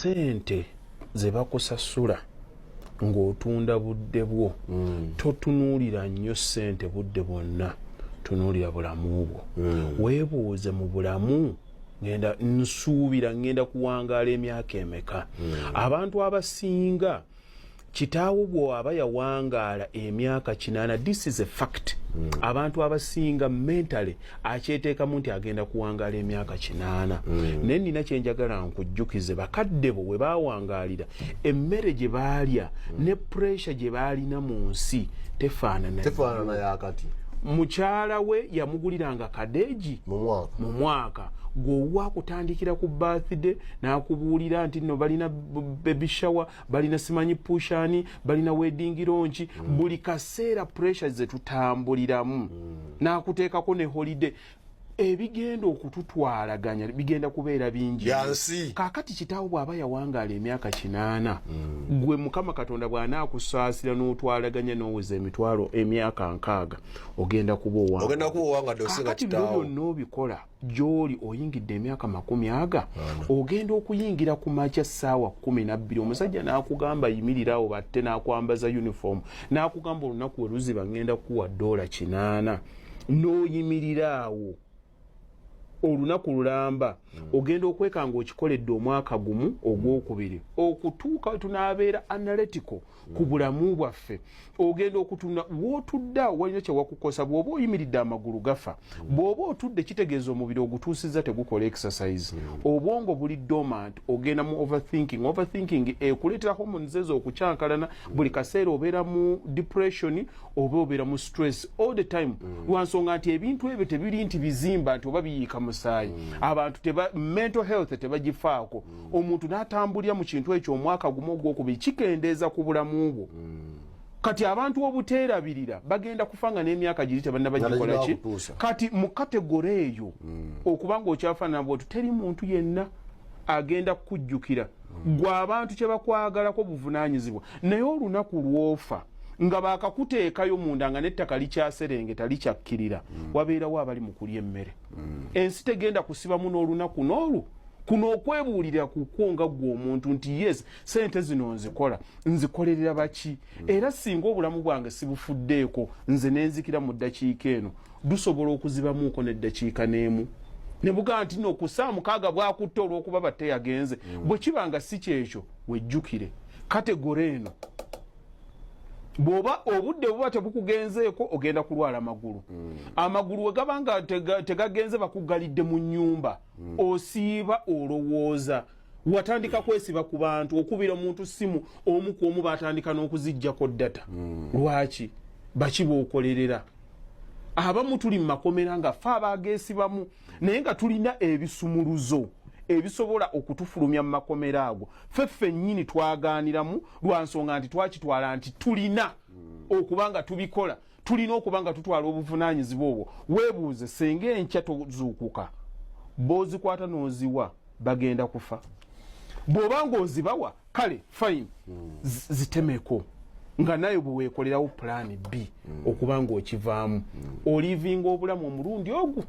sente ze bakusasula ng'otunda budde bwo totunuulira nnyo sente budde bwonna, tunuulira bulamu bwo. Weebuuze mu bulamu nsuubira ngenda kuwangaala emyaka emeka. Abantu abasinga kitaawo bw'aba yawangaala emyaka 8, this is a fact. Abantu abasinga mentally akyeteekamu nti agenda kuwangaala emyaka 8. Naye nina kyenjagala nkujjukize bakadde bo we baawangaalira emmere gye baalya ne pressure gye baalina mu nsi tefaanana yakati. Mukyala we yamuguliranga kadeegi mu mwaka gwowa kutandikira ku birthday n'akubuulira nti no balina baby shower, balina simanyi pushani, balina wedding launch, buli kaseera pressure ze tutambuliramu n'akuteekako ne holiday. Ebigenda okututwalaganya bigenda kubeera bingi. Kaakati kitaawo bw'aba yawangaala emyaka 8 gwe Mukama Katonda bw'anaakusaasira n'otwalaganya n'oweza emyaka 6 ogenda kuba owanga. Kaakati bino byonna obikola gy'oli oyingidde emyaka 40 ogenda okuyingira ku makya ssaawa 12 omusajja n'akugamba yimirirawo batte n'akwambaza uniform n'akugamba olunaku we luziba ngenda kuwa $8 n'oyimiriraawo olunaku lulamba ogenda okwekanga okikoledde omwaka gumu ogwokubiri okutuuka tunaabeera analytical ku bulamu bwaffe. Ogenda okutuna w'otudda walina kye wakukosa. Bw'oba oyimiridde amagulu gafa, bw'oba otudde kitegeeza omubiri ogutuusizza tegukola exercise. Obwongo buli dormant, ogenda mu overthinking ekuleetera hormones ezo okucyankalana. Buli kaseera obeera mu depression oba obeera mu stress all the time. Lwansonga nti ebintu ebyo tebiri nti bizimba nti oba biyiika musaayi. Abantu mental health tebagifaako. Omuntu n'atambulira mu kintu ekyo omwaka gumu ogwokubiri kikendeeza ku bulamu bwo. Kati abantu obuteerabirira bagenda kufanga n'emyaka giri tebannabagikola ki. Kati mu kategori eyo okubanga okyafaanana bw'otu teri muntu yenna agenda kukujjukira. Gwe abantu kye bakwagalako buvunaanyizibwa. Naye olunaku lw'ofa nga baakakuteekayo munda nga n'ettaka likyaserengeta likyakkirira wabeerawo abali mu kulya emmere. Ensi tegenda kusibamu n'olunaku n'olwo kuno okwebuulira kukwonga gwe omuntu nti yes sente zino nzikolerera baki, era singa obulamu bwange sibufuddeeko nze nenzikira mu ddakiika eno dusobola okuzibamuuko n'eddakiika n'emu ne bugaa nti no ku ssaawa 6 bwakutta olw'okuba batte yagenze. Bwe kiba nga si kyekyo wejjukire kategori eno bw'oba obudde buba tebukugenzeeko ogenda kulwala amagulu. Amagulu we gabanga tegagenze bakugalidde mu nnyumba osiiba olowooza. Watandika kwesiba ku bantu okubira omuntu simu omu ku omu batandika n'okuziggyako data. Lwaki? Baki b'okolerera? Abamu tuli mu makomera nga ffe abaageesibamu naye nga tulina ebisumuluzo ebisobola okutufulumya mu makomera ago. Ffe nnyini twagaaniramu lwa nsonga nti twakitwala nti tulina okubanga tubikola, tulina okubanga tutwala obuvunaanyizibwa obwo. Weebuuze senga enkya tozuukuka b'ozikwata n'oziwa bagenda kufa. Bw'oba ng'ozibawa kale fine zitemeko nga nayo bwe weekolerawo pulaani B okubanga okivaamu olivinga obulamu omulundi ogwo.